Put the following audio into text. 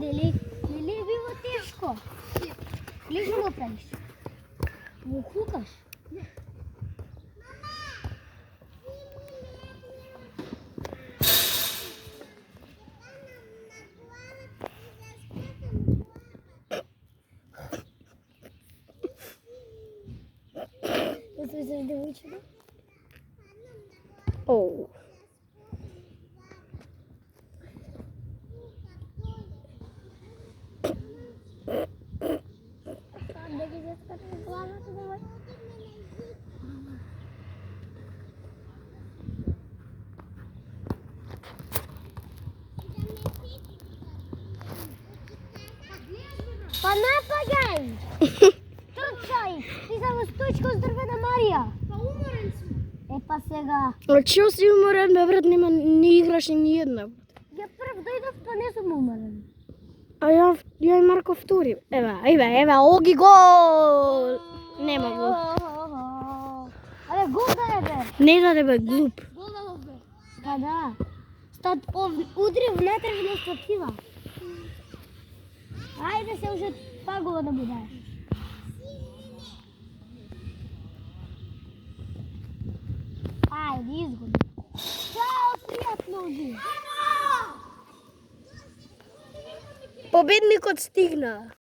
дели било тешко. Лежи го правиш. Го хукаш. Слышиш девојчето? Оу. Да ги заскачи главата давај. Па напагај! Трчај! Ти само стучка од дрвена Марија. Па уморен сум. Па сега. А чио си уморен, бе, брат, не играш ни една. Ја прв дојдов, па не сум уморен. А ја и Марко втори. Ева, оги гол! Нема гол. Абе, гол да е, бе. Не даде, бе, глуп. Гол да бе. Па да. Удри внатре вместо тива. Ајде се уште па гола да му даеш. Ајде, изгоди. Чао, пријатно уди. Победникот стигна.